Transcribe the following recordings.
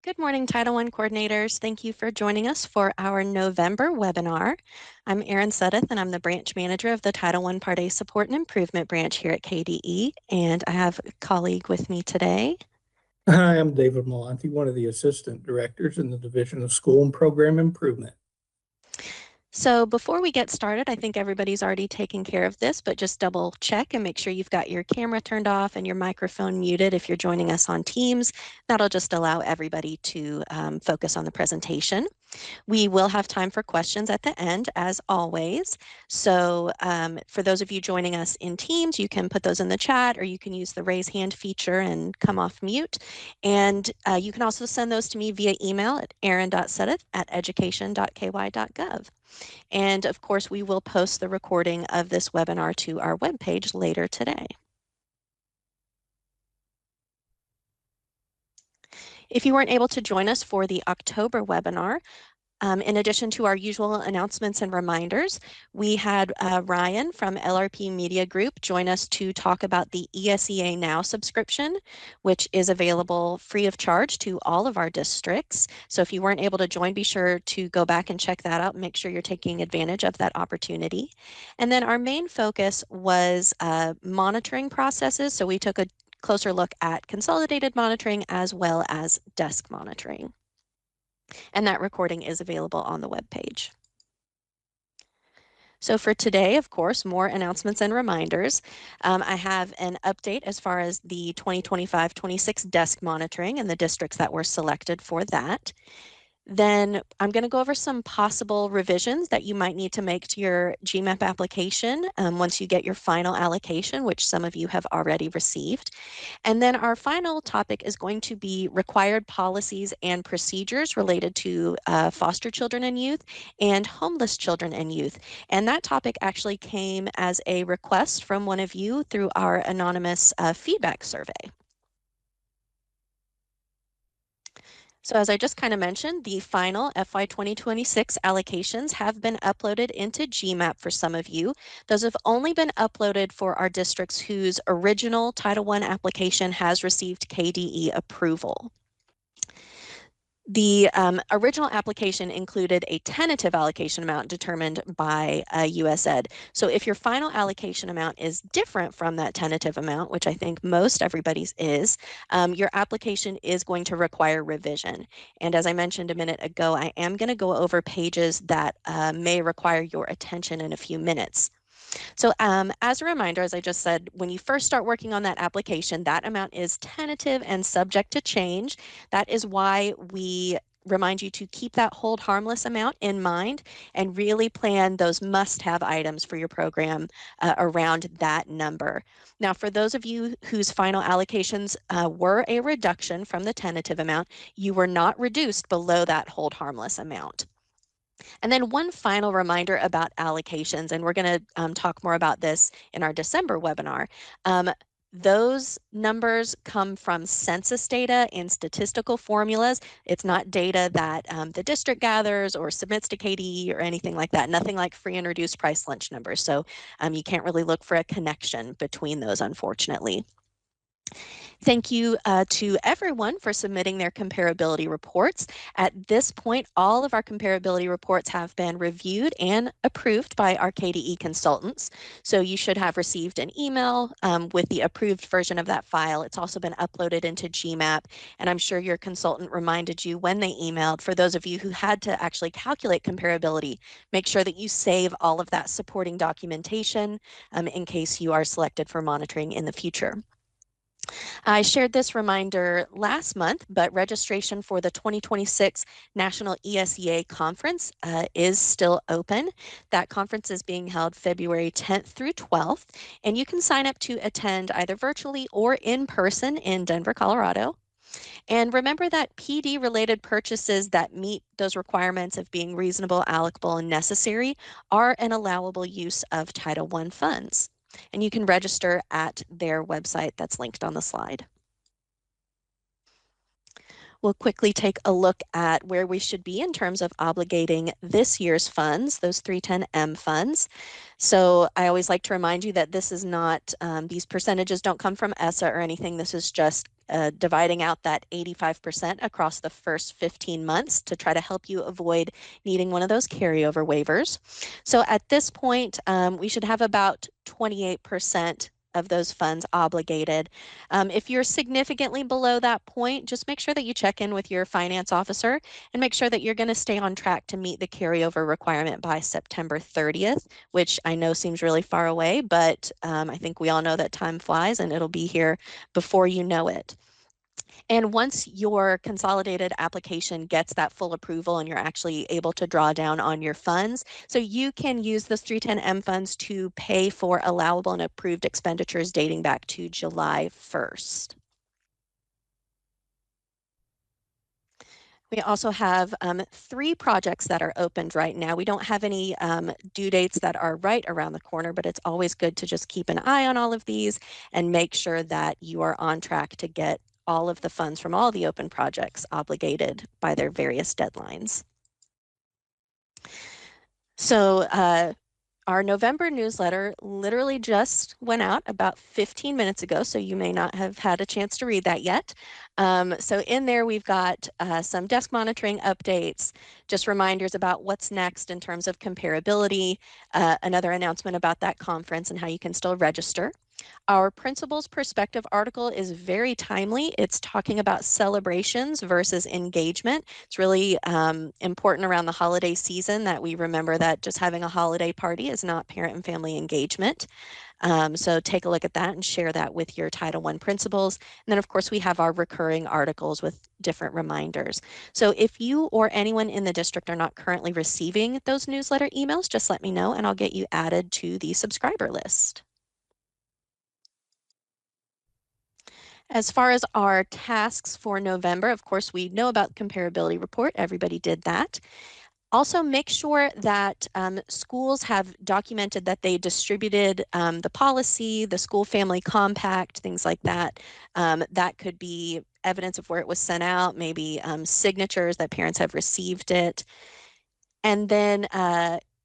Good morning, Title I coordinators. Thank you for joining us for our November webinar. I'm Erin Suddeth, and I'm the branch manager of the Title I Part A Support and Improvement branch here at KDE, and I have a colleague with me today. Hi, I'm David Malonte, one of the assistant directors in the Division of School and Program Improvement. So before we get started, I think everybody's already taken care of this, but just double check and make sure you've got your camera turned off and your microphone muted if you're joining us on Teams. That'll just allow everybody to focus on the presentation. We will have time for questions at the end, as always. So for those of you joining us in Teams, you can put those in the chat, or you can use the raise hand feature and come off mute. And you can also send those to me via email at erin.suddeth@education.ky.gov. And of course, we will post the recording of this webinar to our webpage later today. If you weren't able to join us for the October webinar, in addition to our usual announcements and reminders, we had Ryan from LRP Media Group join us to talk about the ESEA Now subscription, which is available free of charge to all of our districts. So if you weren't able to join, be sure to go back and check that out and make sure you're taking advantage of that opportunity. And then our main focus was monitoring processes. So we took a closer look at consolidated monitoring as well as desk monitoring. And that recording is available on the webpage. So for today, of course, more announcements and reminders. I have an update as far as the 2025-26 desk monitoring and the districts that were selected for that. Then I'm going to go over some possible revisions that you might need to make to your GMAP application once you get your final allocation, which some of you have already received. And then our final topic is going to be required policies and procedures related to foster children and youth and homeless children and youth. And that topic actually came as a request from one of you through our anonymous feedback survey. So as I just kind of mentioned, the final FY 2026 allocations have been uploaded into GMAP for some of you. Those have only been uploaded for our districts whose original Title I application has received KDE approval. The original application included a tentative allocation amount determined by USAID. So if your final allocation amount is different from that tentative amount, which I think most everybody's is, your application is going to require revision. And as I mentioned a minute ago, I am going to go over pages that may require your attention in a few minutes. So as a reminder, as I just said, when you first start working on that application, that amount is tentative and subject to change. That is why we remind you to keep that hold harmless amount in mind and really plan those must-have items for your program around that number. Now, for those of you whose final allocations were a reduction from the tentative amount, you were not reduced below that hold harmless amount. And then one final reminder about allocations, and we're going to talk more about this in our December webinar. Those numbers come from census data and statistical formulas. It's not data that the district gathers or submits to KDE or anything like that. Nothing like free and reduced price lunch numbers. So you can't really look for a connection between those, unfortunately. Thank you to everyone for submitting their comparability reports. At this point, all of our comparability reports have been reviewed and approved by our KDE consultants. So you should have received an email with the approved version of that file. It's also been uploaded into GMAP, and I'm sure your consultant reminded you when they emailed. For those of you who had to actually calculate comparability, make sure that you save all of that supporting documentation in case you are selected for monitoring in the future. I shared this reminder last month, but registration for the 2026 National ESEA Conference is still open. That conference is being held February 10th through 12th, and you can sign up to attend either virtually or in person in Denver, Colorado. And remember that PD-related purchases that meet those requirements of being reasonable, allocable, and necessary are an allowable use of Title I funds. And you can register at their website that's linked on the slide. We'll quickly take a look at where we should be in terms of obligating this year's funds, those 310M funds. So I always like to remind you that this is not, these percentages don't come from ESSA or anything. This is just dividing out that 85% across the first 15 months to try to help you avoid needing one of those carryover waivers. So at this point, we should have about 28% of those funds obligated. If you're significantly below that point, just make sure that you check in with your finance officer and make sure that you're going to stay on track to meet the carryover requirement by September 30th, which I know seems really far away, but I think we all know that time flies and it'll be here before you know it. And once your consolidated application gets that full approval and you're actually able to draw down on your funds, so you can use those 310M funds to pay for allowable and approved expenditures dating back to July 1st. We also have 3 projects that are opened right now. We don't have any due dates that are right around the corner, but it's always good to just keep an eye on all of these and make sure that you are on track to get all of the funds from all the open projects obligated by their various deadlines. So our November newsletter literally just went out about 15 minutes ago, so you may not have had a chance to read that yet. So in there, we've got some desk monitoring updates, just reminders about what's next in terms of comparability, another announcement about that conference and how you can still register. Our Principal's Perspective article is very timely. It's talking about celebrations versus engagement. It's really important around the holiday season that we remember that just having a holiday party is not parent and family engagement. So take a look at that and share that with your Title I principals. And then, of course, we have our recurring articles with different reminders. So if you or anyone in the district are not currently receiving those newsletter emails, just let me know and I'll get you added to the subscriber list. As far as our tasks for November, of course, we know about comparability report. Everybody did that. Also, make sure that schools have documented that they distributed the policy, the school family compact, things like that. That could be evidence of where it was sent out, maybe signatures that parents have received it. And then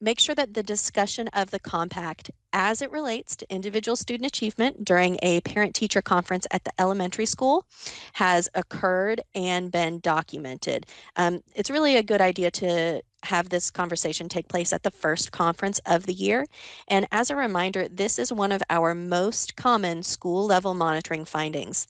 make sure that the discussion of the compact as it relates to individual student achievement during a parent-teacher conference at the elementary school has occurred and been documented. It's really a good idea to have this conversation take place at the first conference of the year. And as a reminder, this is one of our most common school level monitoring findings.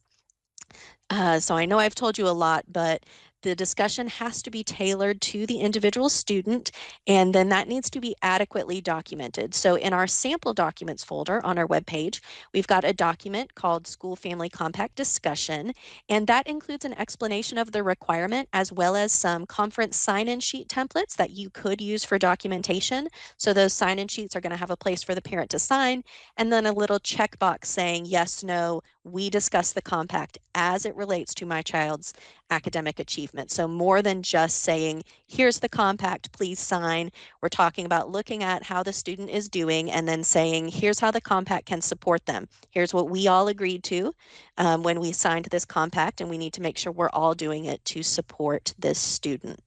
So I know I've told you a lot, but the discussion has to be tailored to the individual student, and then that needs to be adequately documented. So in our sample documents folder on our webpage, we've got a document called School Family Compact Discussion, and that includes an explanation of the requirement as well as some conference sign-in sheet templates that you could use for documentation. So those sign-in sheets are going to have a place for the parent to sign, and then a little checkbox saying yes, no, we discuss the compact as it relates to my child's academic achievement. So more than just saying, here's the compact, please sign. We're talking about looking at how the student is doing and then saying, here's how the compact can support them. Here's what we all agreed to when we signed this compact, and we need to make sure we're all doing it to support this student.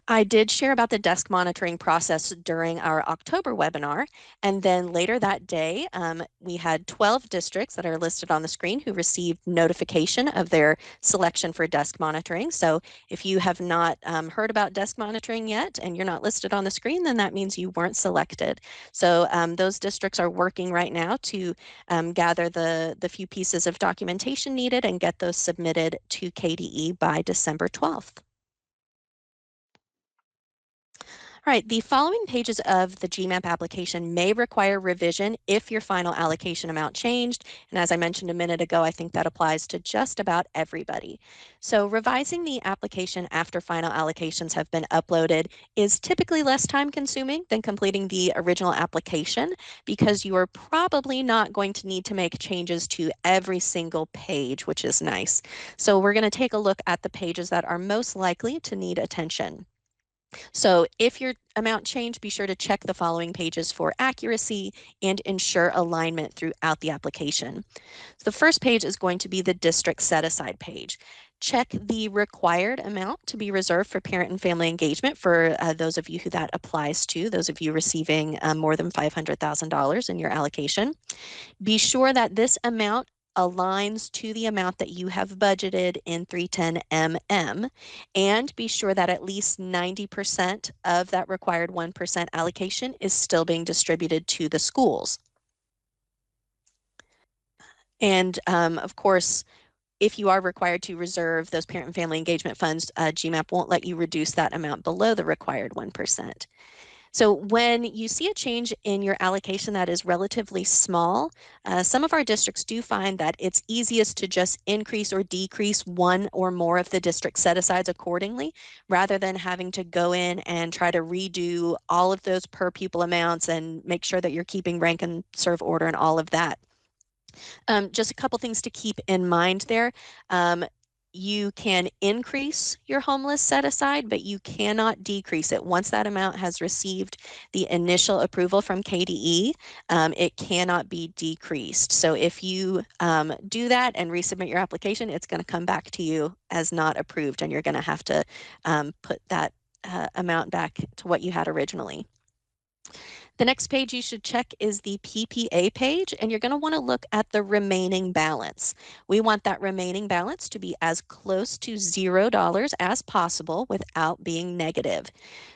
I did share about the desk monitoring process during our October webinar, and then later that day, we had 12 districts that are listed on the screen who received notification of their selection for desk monitoring. So if you have not heard about desk monitoring yet and you're not listed on the screen, then that means you weren't selected. So those districts are working right now to gather the few pieces of documentation needed and get those submitted to KDE by December 12th. All right, the following pages of the GMAP application may require revision if your final allocation amount changed. And as I mentioned a minute ago, I think that applies to just about everybody. So revising the application after final allocations have been uploaded is typically less time consuming than completing the original application because you are probably not going to need to make changes to every single page, which is nice. So we're going to take a look at the pages that are most likely to need attention. So if your amount changed, be sure to check the following pages for accuracy and ensure alignment throughout the application. So the first page is going to be the district set-aside page. Check the required amount to be reserved for parent and family engagement for those of you who that applies to, those of you receiving more than $500,000 in your allocation. Be sure that this amount aligns to the amount that you have budgeted in 310MM, and be sure that at least 90% of that required 1% allocation is still being distributed to the schools. And of course, if you are required to reserve those parent and family engagement funds, GMAP won't let you reduce that amount below the required 1%. So when you see a change in your allocation that is relatively small, some of our districts do find that it's easiest to just increase or decrease one or more of the district set-asides accordingly, rather than having to go in and try to redo all of those per pupil amounts and make sure that you're keeping rank and serve order and all of that. Just a couple things to keep in mind there. You can increase your homeless set aside, but you cannot decrease it. Once that amount has received the initial approval from KDE, it cannot be decreased. So if you do that and resubmit your application, it's going to come back to you as not approved, and you're going to have to put that amount back to what you had originally. The next page you should check is the PPA page, and you're going to want to look at the remaining balance. We want that remaining balance to be as close to $0 as possible without being negative.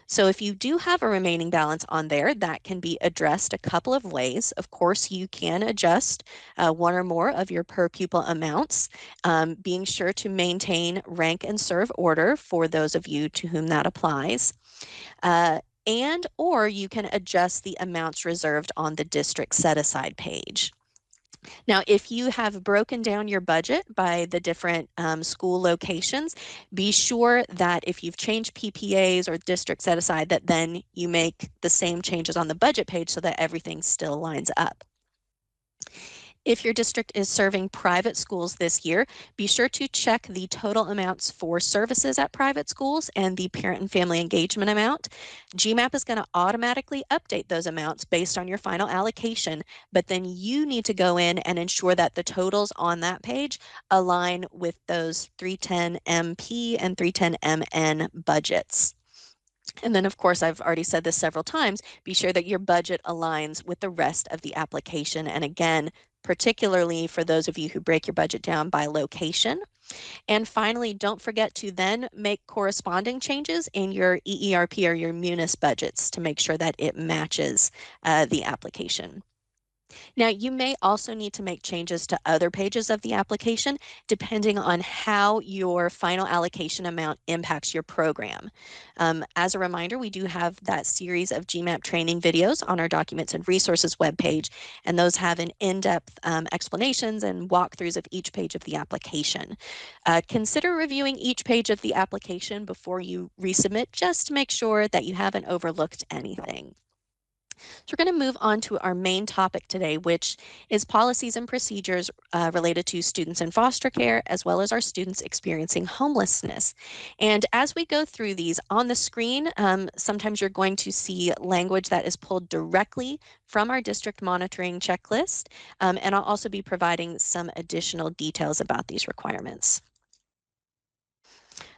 So if you do have a remaining balance on there, that can be addressed a couple of ways. Of course, you can adjust one or more of your per pupil amounts, being sure to maintain rank and serve order for those of you to whom that applies. Or you can adjust the amounts reserved on the district set-aside page. Now, if you have broken down your budget by the different school locations, be sure that if you've changed PPAs or district set-aside, that then you make the same changes on the budget page so that everything still lines up. If your district is serving private schools this year, be sure to check the total amounts for services at private schools and the parent and family engagement amount. GMAP is going to automatically update those amounts based on your final allocation, but then you need to go in and ensure that the totals on that page align with those 310MP and 310MN budgets. And then, of course, I've already said this several times, be sure that your budget aligns with the rest of the application. And again, particularly for those of you who break your budget down by location. And finally, don't forget to then make corresponding changes in your EERP or your Munis budgets to make sure that it matches the application. Now, you may also need to make changes to other pages of the application depending on how your final allocation amount impacts your program. As a reminder, we do have that series of GMAP training videos on our Documents and Resources webpage, and those have an in-depth explanations and walkthroughs of each page of the application. Consider reviewing each page of the application before you resubmit, just to make sure that you haven't overlooked anything. So we're going to move on to our main topic today, which is policies and procedures related to students in foster care, as well as our students experiencing homelessness. And as we go through these on the screen, sometimes you're going to see language that is pulled directly from our district monitoring checklist, and I'll also be providing some additional details about these requirements.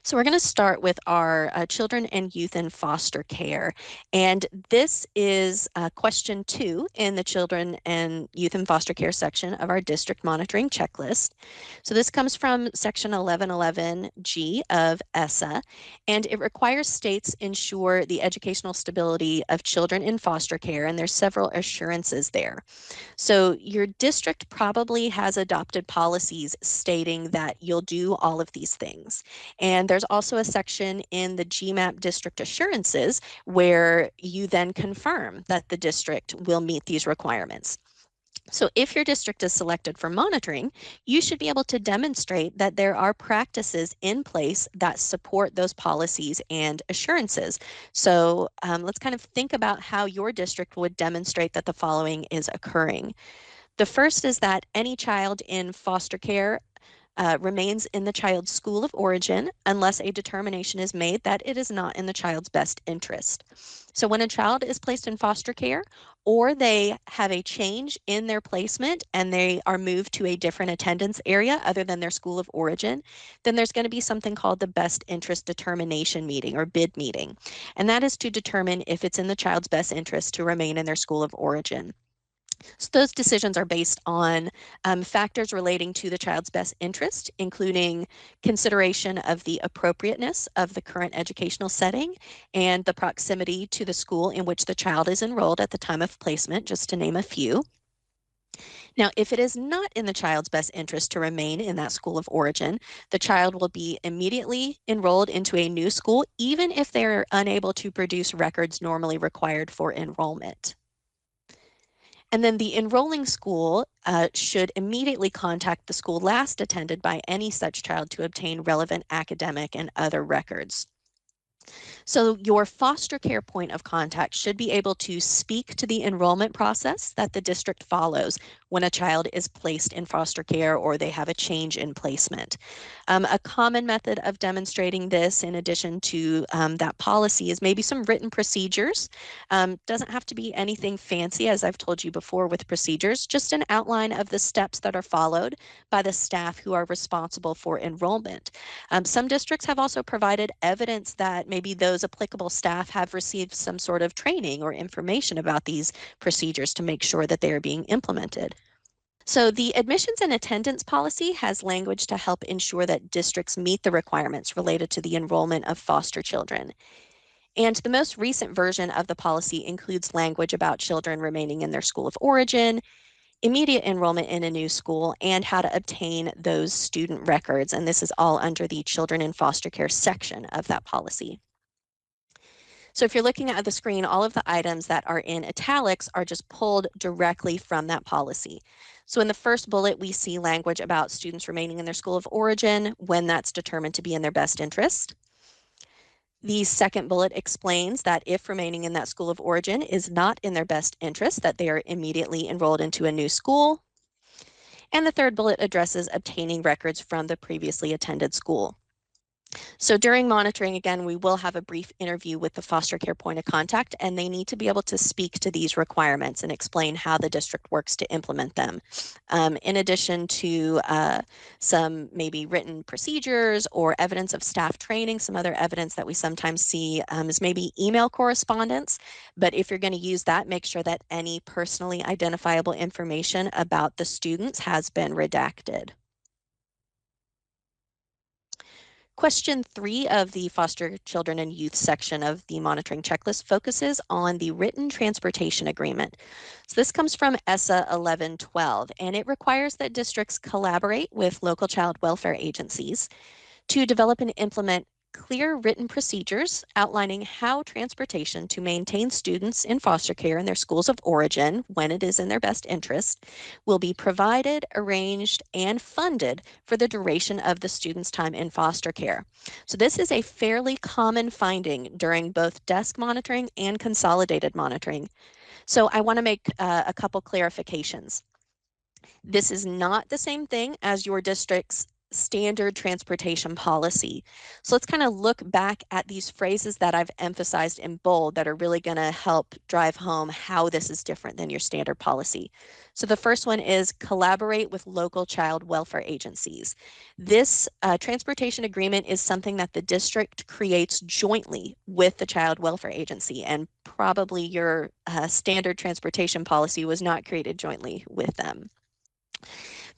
So we're going to start with our children and youth in foster care. And this is question 2 in the children and youth in foster care section of our district monitoring checklist. So this comes from section 1111G of ESSA, and it requires states ensure the educational stability of children in foster care, and there's several assurances there. So your district probably has adopted policies stating that you'll do all of these things. And there's also a section in the GMAP district assurances where you then confirm that the district will meet these requirements. So if your district is selected for monitoring, you should be able to demonstrate that there are practices in place that support those policies and assurances. So let's kind of think about how your district would demonstrate that the following is occurring. The first is that any child in foster care remains in the child's school of origin unless a determination is made that it is not in the child's best interest. So when a child is placed in foster care, or they have a change in their placement and they are moved to a different attendance area other than their school of origin, then there's going to be something called the best interest determination meeting, or BID meeting. And that is to determine if it's in the child's best interest to remain in their school of origin. So those decisions are based on factors relating to the child's best interest, including consideration of the appropriateness of the current educational setting and the proximity to the school in which the child is enrolled at the time of placement, just to name a few. Now, if it is not in the child's best interest to remain in that school of origin, the child will be immediately enrolled into a new school, even if they're unable to produce records normally required for enrollment. And then the enrolling school should immediately contact the school last attended by any such child to obtain relevant academic and other records. So your foster care point of contact should be able to speak to the enrollment process that the district follows when a child is placed in foster care or they have a change in placement. A common method of demonstrating this, in addition to that policy, is maybe some written procedures. Doesn't have to be anything fancy, as I've told you before with procedures, just an outline of the steps that are followed by the staff who are responsible for enrollment. Some districts have also provided evidence that maybe those applicable staff have received some sort of training or information about these procedures to make sure that they are being implemented. So the admissions and attendance policy has language to help ensure that districts meet the requirements related to the enrollment of foster children. And the most recent version of the policy includes language about children remaining in their school of origin, immediate enrollment in a new school, and how to obtain those student records. And this is all under the Children in Foster Care section of that policy. So if you're looking at the screen, all of the items that are in italics are just pulled directly from that policy. So in the first bullet, we see language about students remaining in their school of origin when that's determined to be in their best interest. The second bullet explains that if remaining in that school of origin is not in their best interest, that they are immediately enrolled into a new school. And the third bullet addresses obtaining records from the previously attended school. So during monitoring, again, we will have a brief interview with the foster care point of contact, and they need to be able to speak to these requirements and explain how the district works to implement them. In addition to some maybe written procedures or evidence of staff training, some other evidence that we sometimes see is maybe email correspondence. But if you're going to use that, make sure that any personally identifiable information about the students has been redacted. Question 3 of the Foster Children and Youth section of the monitoring checklist focuses on the written transportation agreement. So this comes from ESSA 1112, and it requires that districts collaborate with local child welfare agencies to develop and implement clear written procedures outlining how transportation to maintain students in foster care in their schools of origin, when it is in their best interest, will be provided, arranged, and funded for the duration of the student's time in foster care. So this is a fairly common finding during both desk monitoring and consolidated monitoring. So I want to make a couple clarifications. This is not the same thing as your district's standard transportation policy. So let's kind of look back at these phrases that I've emphasized in bold that are really going to help drive home how this is different than your standard policy. So the first one is collaborate with local child welfare agencies. This transportation agreement is something that the district creates jointly with the child welfare agency, and probably your standard transportation policy was not created jointly with them.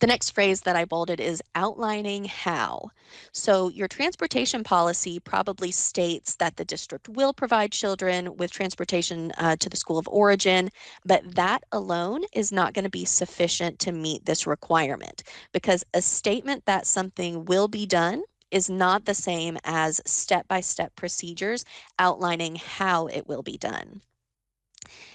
The next phrase that I bolded is outlining how. So your transportation policy probably states that the district will provide children with transportation to the school of origin, but that alone is not going to be sufficient to meet this requirement, because a statement that something will be done is not the same as step-by-step procedures outlining how it will be done.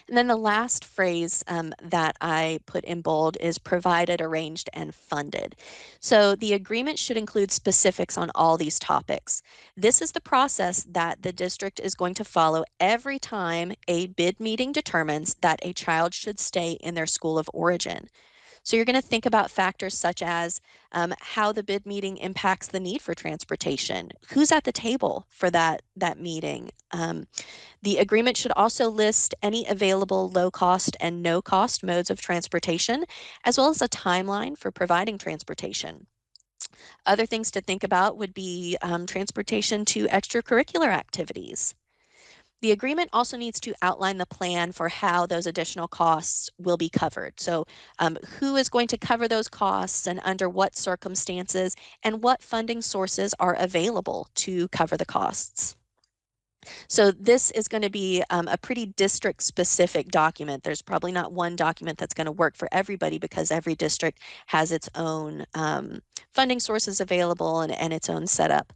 And then the last phrase that I put in bold is provided, arranged, and funded. So the agreement should include specifics on all these topics. This is the process that the district is going to follow every time a bid meeting determines that a child should stay in their school of origin. So you're going to think about factors such as how the bid meeting impacts the need for transportation, who's at the table for that meeting. The agreement should also list any available low-cost and no-cost modes of transportation, as well as a timeline for providing transportation. Other things to think about would be transportation to extracurricular activities. The agreement also needs to outline the plan for how those additional costs will be covered. So who is going to cover those costs and under what circumstances, and what funding sources are available to cover the costs. So this is going to be a pretty district-specific document. There's probably not one document that's going to work for everybody because every district has its own funding sources available and its own setup.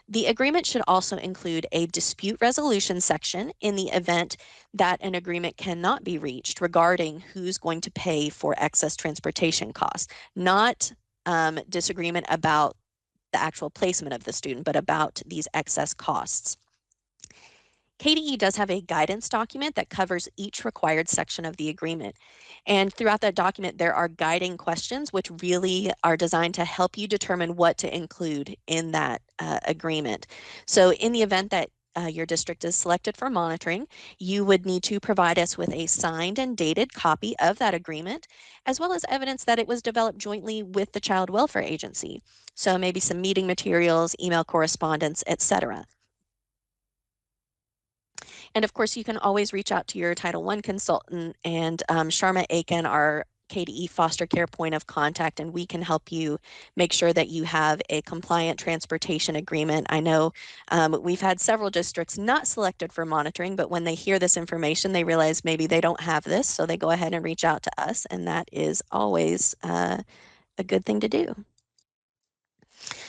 The agreement should also include a dispute resolution section in the event that an agreement cannot be reached regarding who's going to pay for excess transportation costs, not disagreement about the actual placement of the student, but about these excess costs. KDE does have a guidance document that covers each required section of the agreement. And throughout that document, there are guiding questions which really are designed to help you determine what to include in that agreement. So in the event that your district is selected for monitoring, you would need to provide us with a signed and dated copy of that agreement, as well as evidence that it was developed jointly with the Child Welfare Agency. So maybe some meeting materials, email correspondence, etc. And of course, you can always reach out to your Title I consultant, and Sharma Aiken, our KDE foster care point of contact, and we can help you make sure that you have a compliant transportation agreement. I know we've had several districts not selected for monitoring, but when they hear this information, they realize maybe they don't have this, so they go ahead and reach out to us, and that is always a good thing to do.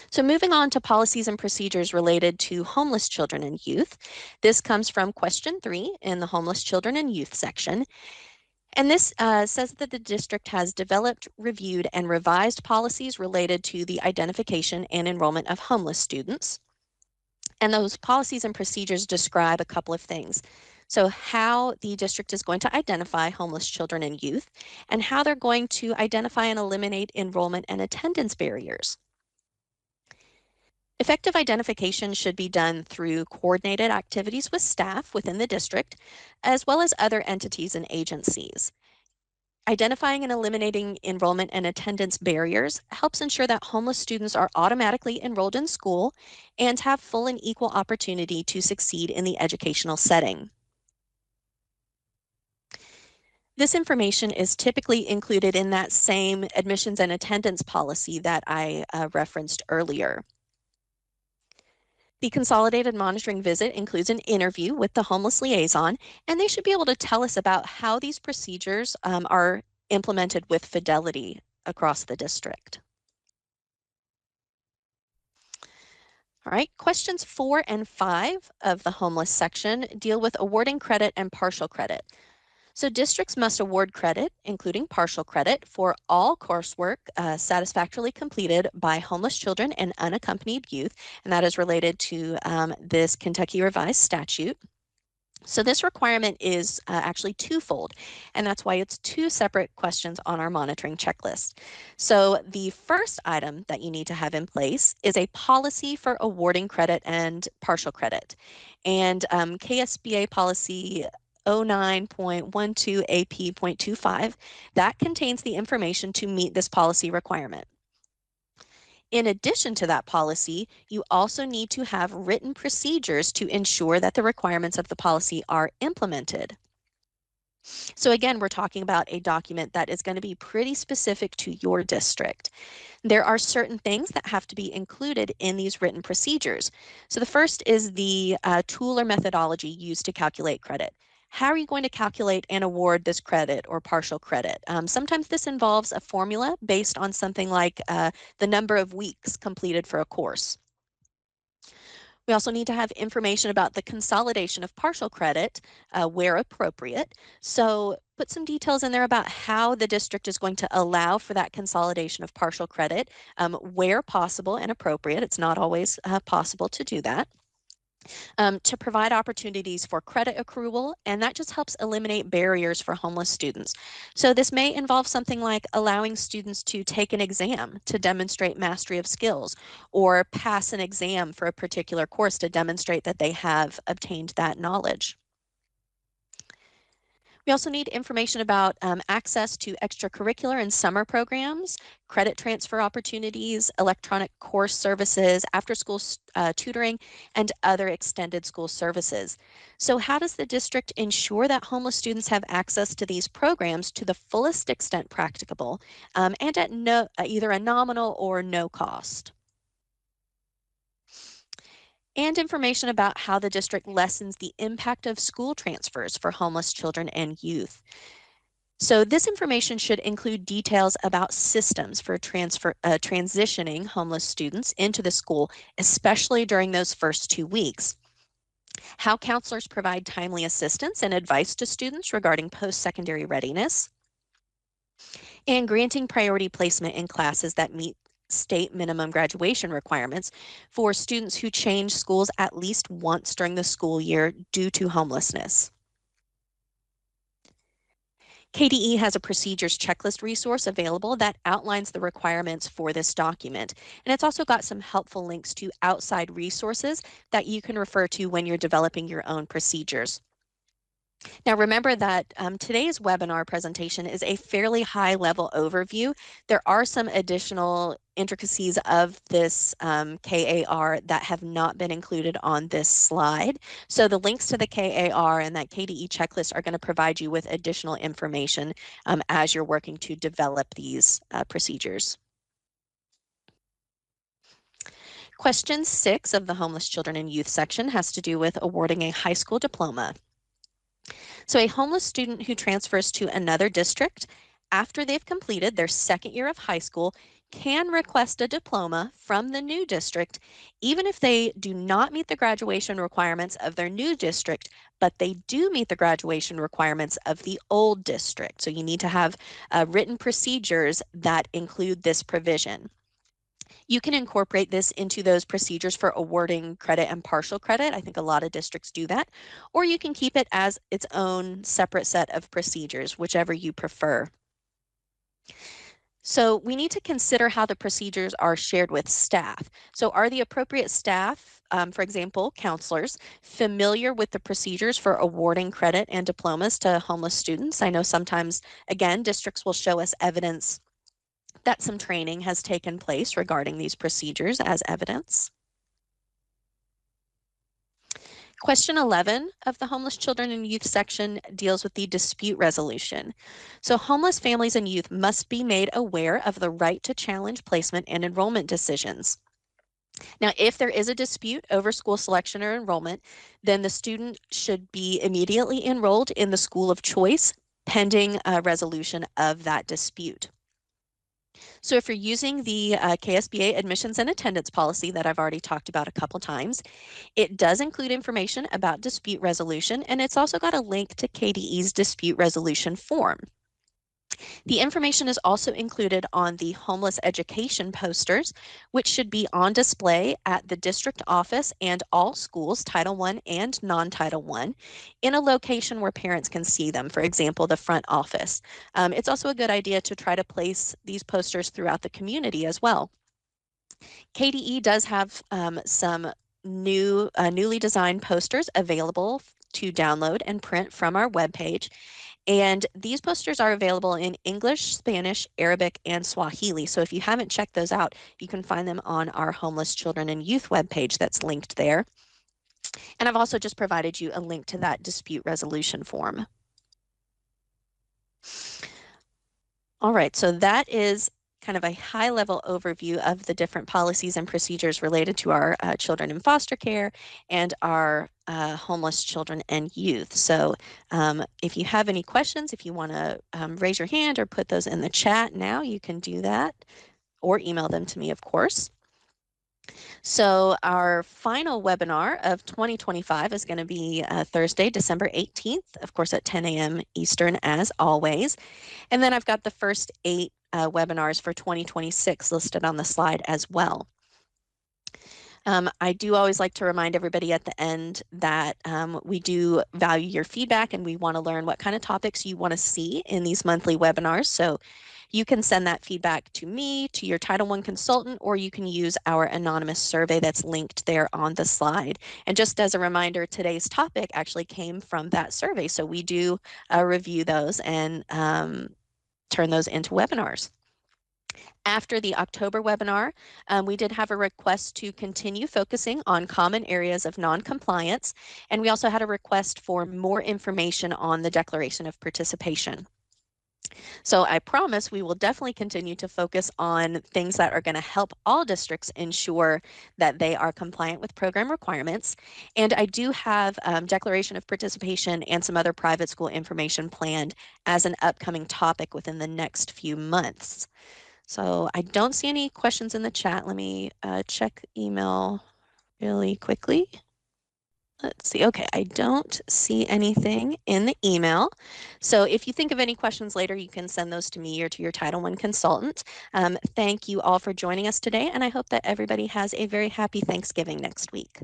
So moving on to policies and procedures related to homeless children and youth. This comes from question 3 in the homeless children and youth section. And this says that the district has developed, reviewed, and revised policies related to the identification and enrollment of homeless students. And those policies and procedures describe a couple of things. So how the district is going to identify homeless children and youth, and how they're going to identify and eliminate enrollment and attendance barriers. Effective identification should be done through coordinated activities with staff within the district, as well as other entities and agencies. Identifying and eliminating enrollment and attendance barriers helps ensure that homeless students are automatically enrolled in school and have full and equal opportunity to succeed in the educational setting. This information is typically included in that same admissions and attendance policy that I referenced earlier. The consolidated monitoring visit includes an interview with the homeless liaison, and they should be able to tell us about how these procedures are implemented with fidelity across the district. All right, questions 4 and 5 of the homeless section deal with awarding credit and partial credit. So districts must award credit, including partial credit, for all coursework satisfactorily completed by homeless children and unaccompanied youth, and that is related to this Kentucky Revised Statute. So this requirement is actually twofold, and that's why it's 2 separate questions on our monitoring checklist. So the first item that you need to have in place is a policy for awarding credit and partial credit. And KSBA policy 09.12AP.25, that contains the information to meet this policy requirement. In addition to that policy, you also need to have written procedures to ensure that the requirements of the policy are implemented. So again, we're talking about a document that is going to be pretty specific to your district. There are certain things that have to be included in these written procedures. So the first is the tool or methodology used to calculate credit. How are you going to calculate and award this credit or partial credit? Sometimes this involves a formula based on something like the number of weeks completed for a course. We also need to have information about the consolidation of partial credit where appropriate. So put some details in there about how the district is going to allow for that consolidation of partial credit where possible and appropriate. It's not always possible to do that. To provide opportunities for credit accrual, and that just helps eliminate barriers for homeless students. So this may involve something like allowing students to take an exam to demonstrate mastery of skills, or pass an exam for a particular course to demonstrate that they have obtained that knowledge. We also need information about access to extracurricular and summer programs, credit transfer opportunities, electronic course services, after-school tutoring, and other extended school services. So how does the district ensure that homeless students have access to these programs to the fullest extent practicable, and at either a nominal or no cost? And information about how the district lessens the impact of school transfers for homeless children and youth. So this information should include details about systems for transitioning homeless students into the school, especially during those first 2 weeks. How counselors provide timely assistance and advice to students regarding post-secondary readiness, and granting priority placement in classes that meet state minimum graduation requirements for students who change schools at least once during the school year due to homelessness. KDE has a procedures checklist resource available that outlines the requirements for this document. And it's also got some helpful links to outside resources that you can refer to when you're developing your own procedures. Now remember that today's webinar presentation is a fairly high level overview. There are some additional intricacies of this KAR that have not been included on this slide. So the links to the KAR and that KDE checklist are going to provide you with additional information as you're working to develop these procedures. Question 6 of the Homeless Children and Youth section has to do with awarding a high school diploma. So a homeless student who transfers to another district after they've completed their second year of high school can request a diploma from the new district, even if they do not meet the graduation requirements of their new district, but they do meet the graduation requirements of the old district. So you need to have written procedures that include this provision. You can incorporate this into those procedures for awarding credit and partial credit. I think a lot of districts do that. Or you can keep it as its own separate set of procedures, whichever you prefer. So we need to consider how the procedures are shared with staff. So are the appropriate staff, for example, counselors, familiar with the procedures for awarding credit and diplomas to homeless students? I know sometimes, again, districts will show us evidence that some training has taken place regarding these procedures as evidence. Question 11 of the Homeless Children and Youth section deals with the dispute resolution. So homeless families and youth must be made aware of the right to challenge placement and enrollment decisions. Now, if there is a dispute over school selection or enrollment, then the student should be immediately enrolled in the school of choice pending a resolution of that dispute. So if you're using the KSBA admissions and attendance policy that I've already talked about a couple times, it does include information about dispute resolution, and it's also got a link to KDE's dispute resolution form. The information is also included on the homeless education posters, which should be on display at the district office and all schools, Title I and non-Title I, in a location where parents can see them, for example, the front office. It's also a good idea to try to place these posters throughout the community as well. KDE does have some newly designed posters available to download and print from our webpage. And these posters are available in English, Spanish, Arabic, and Swahili. So if you haven't checked those out, you can find them on our Homeless Children and Youth webpage that's linked there. And I've also just provided you a link to that dispute resolution form. All right, so that is kind of a high-level overview of the different policies and procedures related to our children in foster care and our homeless children and youth. So if you have any questions, if you want to raise your hand or put those in the chat now, you can do that, or email them to me, of course. So our final webinar of 2025 is going to be Thursday, December 18th, of course, at 10 a.m. Eastern, as always. And then I've got the first 8 webinars for 2026 listed on the slide as well. I do always like to remind everybody at the end that we do value your feedback and we want to learn what kind of topics you want to see in these monthly webinars. So You can send that feedback to me, to your Title I consultant, or you can use our anonymous survey that's linked there on the slide. And just as a reminder, today's topic actually came from that survey. So we do review those and turn those into webinars. After the October webinar, we did have a request to continue focusing on common areas of noncompliance, and we also had a request for more information on the Declaration of Participation. So I promise we will definitely continue to focus on things that are going to help all districts ensure that they are compliant with program requirements. And I do have Declaration of Participation and some other private school information planned as an upcoming topic within the next few months. So I don't see any questions in the chat. Let me check email really quickly. Let's see. Okay, I don't see anything in the email. So if you think of any questions later, you can send those to me or to your Title I consultant. Thank you all for joining us today, and I hope that everybody has a very happy Thanksgiving next week.